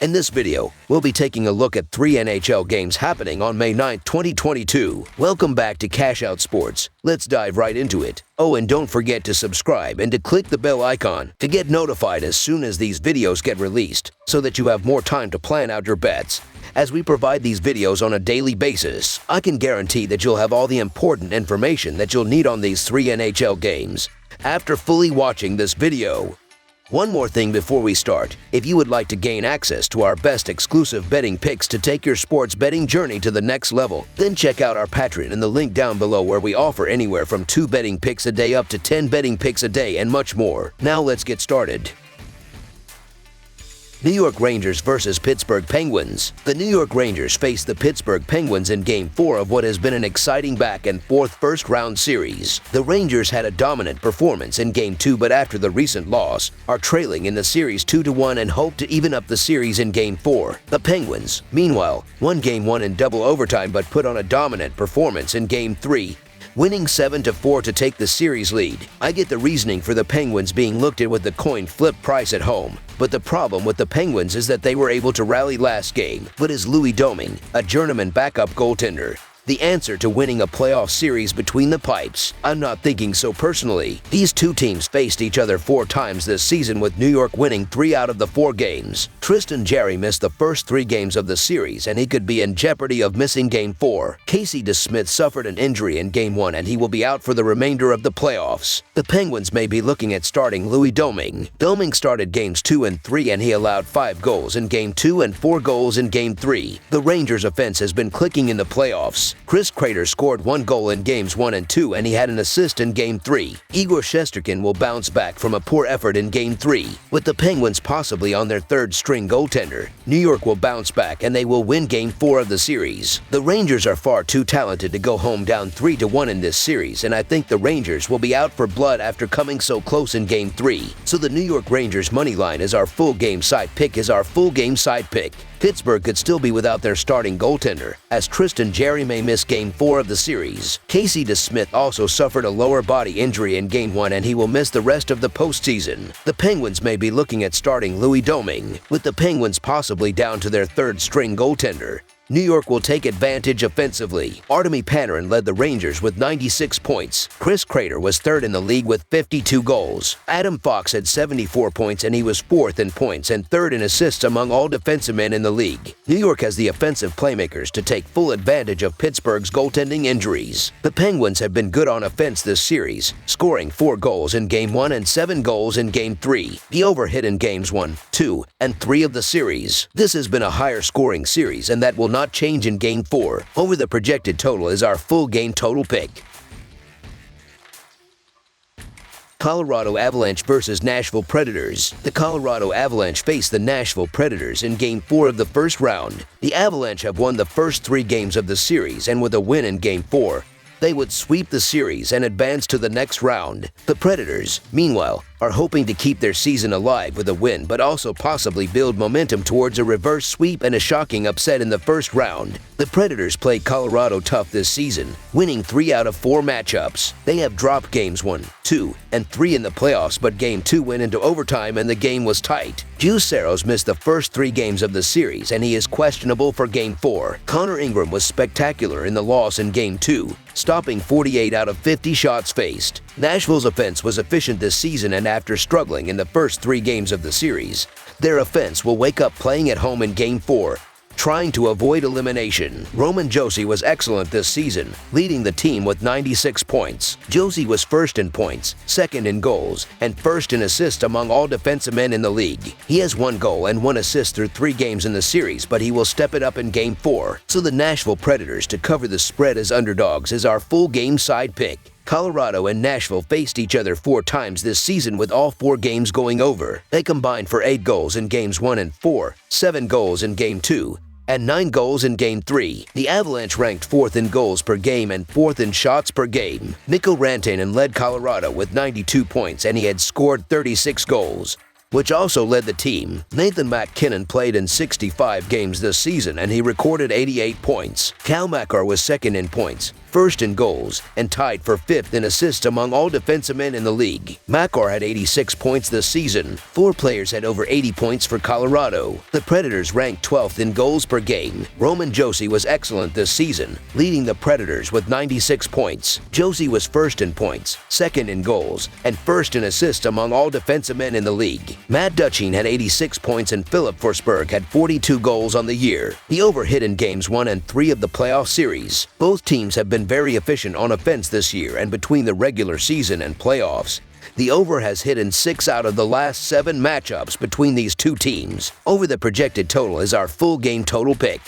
In this video, we'll be taking a look at 3 NHL games happening on May 9, 2022. Welcome back to Cash Out Sports. Let's dive right into it. Oh, and don't forget to subscribe and to click the bell icon to get notified as soon as these videos get released, so that you have more time to plan out your bets. As we provide these videos on a daily basis, I can guarantee that you'll have all the important information that you'll need on these 3 NHL games after fully watching this video. One more thing before we start. If you would like to gain access to our best exclusive betting picks to take your sports betting journey to the next level, then check out our Patreon in the link down below, where we offer anywhere from 2 betting picks a day up to 10 betting picks a day and much more. Now let's get started. New York Rangers versus Pittsburgh Penguins. The New York Rangers faced the Pittsburgh Penguins in Game 4 of what has been an exciting back-and-forth first-round series. The Rangers had a dominant performance in Game 2, but after the recent loss, are trailing in the series 2-1 and hope to even up the series in Game 4. The Penguins, meanwhile, won Game 1 in double overtime but put on a dominant performance in Game 3, winning 7-4 to take the series lead. I get the reasoning for the Penguins being looked at with the coin flip price at home, but the problem with the Penguins is that they were able to rally last game. But is Louis Domingue, a journeyman backup goaltender, the answer to winning a playoff series between the pipes? I'm not thinking so personally. These two teams faced each other 4 times this season, with New York winning 3 out of the 4 games. Tristan Jarry missed the first 3 games of the series, and he could be in jeopardy of missing Game 4. Casey DeSmith suffered an injury in Game 1, and he will be out for the remainder of the playoffs. The Penguins may be looking at starting Louis Domingue. Domingue started Games 2 and 3, and he allowed 5 goals in Game 2 and 4 goals in Game 3. The Rangers' offense has been clicking in the playoffs. Chris Kreider scored 1 goal in Games 1 and 2, and he had an assist in Game 3. Igor Shesterkin will bounce back from a poor effort in Game 3. With the Penguins possibly on their third-string goaltender, New York will bounce back and they will win Game 4 of the series. The Rangers are far too talented to go home down 3-1 in this series, and I think the Rangers will be out for blood after coming so close in Game 3. So the New York Rangers money line is our full game side pick. Pittsburgh could still be without their starting goaltender, as Tristan Jarry may miss Game 4 of the series. Casey DeSmith also suffered a lower body injury in Game 1, and he will miss the rest of the postseason. The Penguins may be looking at starting Louis Domingue, with the Penguins possibly down to their third-string goaltender. New York will take advantage offensively. Artemi Panarin led the Rangers with 96 points. Chris Kreider was third in the league with 52 goals. Adam Fox had 74 points, and he was 4th in points and 3rd in assists among all defensive men in the league. New York has the offensive playmakers to take full advantage of Pittsburgh's goaltending injuries. The Penguins have been good on offense this series, scoring 4 goals in Game 1 and 7 goals in Game 3. The over hit in Games 1, 2, and 3 of the series. This has been a higher scoring series, and that will not change in Game 4. Over the projected total is our full game total pick. Colorado Avalanche versus Nashville Predators. The Colorado Avalanche faced the Nashville Predators in Game 4 of the first round. The Avalanche have won the first 3 games of the series, and with a win in Game 4, they would sweep the series and advance to the next round. The Predators, meanwhile, are hoping to keep their season alive with a win, but also possibly build momentum towards a reverse sweep and a shocking upset in the first round. The Predators played Colorado tough this season, winning 3 out of 4 matchups. They have dropped Games 1, 2, and 3 in the playoffs, but Game 2 went into overtime and the game was tight. Juuse Saros missed the first 3 games of the series, and he is questionable for Game 4. Connor Ingram was spectacular in the loss in Game 2, stopping 48 out of 50 shots faced. Nashville's offense was efficient this season, and after struggling in the first 3 games of the series, their offense will wake up playing at home in Game 4, trying to avoid elimination. Roman Josi was excellent this season, leading the team with 96 points. Josi was 1st in points, 2nd in goals, and 1st in assists among all defensive men in the league. He has 1 goal and 1 assist through 3 games in the series, but he will step it up in Game 4. So the Nashville Predators to cover the spread as underdogs is our full game side pick. Colorado and Nashville faced each other 4 times this season, with all 4 games going over. They combined for 8 goals in Games 1 and 4, 7 goals in Game 2, and 9 goals in Game 3. The Avalanche ranked 4th in goals per game and 4th in shots per game. Mikko Rantanen led Colorado with 92 points, and he had scored 36 goals, which also led the team. Nathan MacKinnon played in 65 games this season, and he recorded 88 points. Cal Makar was 2nd in points, first in goals, and tied for 5th in assists among all defensemen in the league. Makar had 86 points this season. 4 players had over 80 points for Colorado. The Predators ranked 12th in goals per game. Roman Josi was excellent this season, leading the Predators with 96 points. Josi was first in points, second in goals, and first in assists among all defensemen in the league. Matt Duchene had 86 points and Philip Forsberg had 42 goals on the year. The over hit in games 1 and 3 of the playoff series. Both teams have been very efficient on offense this year, and between the regular season and playoffs, the over has hit in 6 out of the last 7 matchups between these two teams. Over the projected total is our full game total pick.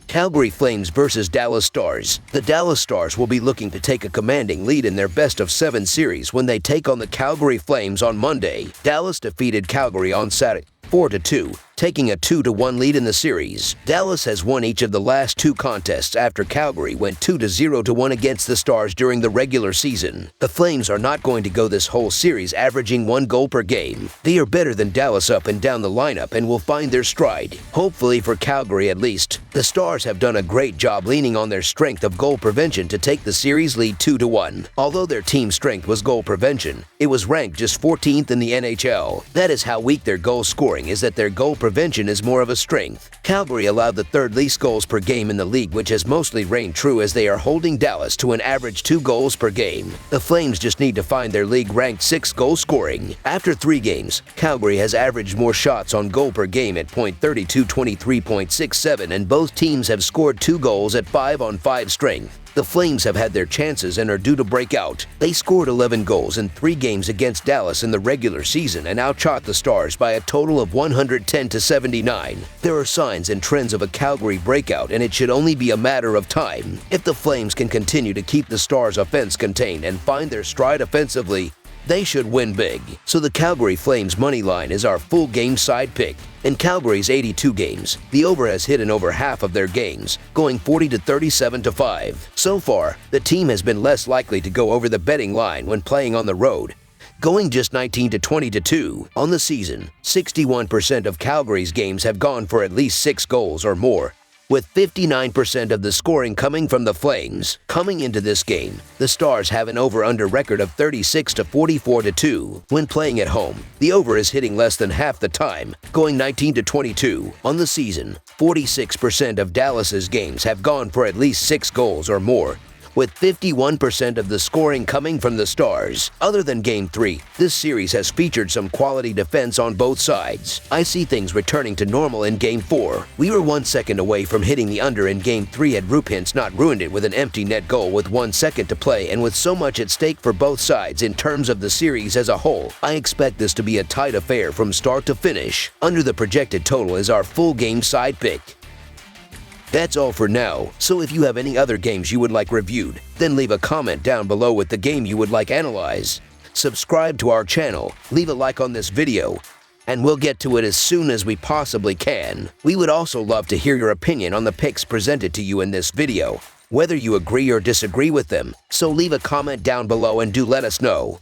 Calgary Flames versus Dallas Stars. The Dallas Stars will be looking to take a commanding lead in their best-of-7 series when they take on the Calgary Flames on Monday. Dallas defeated Calgary on Saturday 4-2, taking a 2-1 lead in the series. Dallas has won each of the last 2 contests after Calgary went 2-0 against the Stars during the regular season. The Flames are not going to go this whole series averaging 1 goal per game. They are better than Dallas up and down the lineup and will find their stride. Hopefully for Calgary at least. The Stars have done a great job leaning on their strength of goal prevention to take the series lead 2-1. Although their team's strength was goal prevention, it was ranked just 14th in the NHL. That is how weak their goal scoring is, that their goal prevention is more of a strength. Calgary allowed the 3rd least goals per game in the league, which has mostly reigned true as they are holding Dallas to an average 2 goals per game. The Flames just need to find their league-ranked 6th goal scoring. After 3 games, Calgary has averaged more shots on goal per game at .32, 23.67, and both teams have scored 2 goals at 5-on-5 strength. The Flames have had their chances and are due to break out. They scored 11 goals in 3 games against Dallas in the regular season and outshot the Stars by a total of 110-79. There are signs and trends of a Calgary breakout, and it should only be a matter of time. If the Flames can continue to keep the Stars' offense contained and find their stride offensively, they should win big. So the Calgary Flames money line is our full game side pick. In Calgary's 82 games, the over has hit in over half of their games, going 40-37-5. So far, the team has been less likely to go over the betting line when playing on the road, going just 19-22. On the season, 61% of Calgary's games have gone for at least 6 goals or more, with 59% of the scoring coming from the Flames. Coming into this game, the Stars have an over-under record of 36-44-2. When playing at home, the over is hitting less than half the time, going 19-22. On the season, 46% of Dallas's games have gone for at least 6 goals or more, with 51% of the scoring coming from the Stars. Other than Game 3, this series has featured some quality defense on both sides. I see things returning to normal in Game 4. We were 1 second away from hitting the under in Game 3 had Rupins not ruined it with an empty net goal with 1 second to play, and with so much at stake for both sides in terms of the series as a whole. I expect this to be a tight affair from start to finish. Under the projected total is our full game side pick. That's all for now, so if you have any other games you would like reviewed, then leave a comment down below with the game you would like analyzed. Subscribe to our channel, leave a like on this video, and we'll get to it as soon as we possibly can. We would also love to hear your opinion on the picks presented to you in this video, whether you agree or disagree with them, so leave a comment down below and do let us know.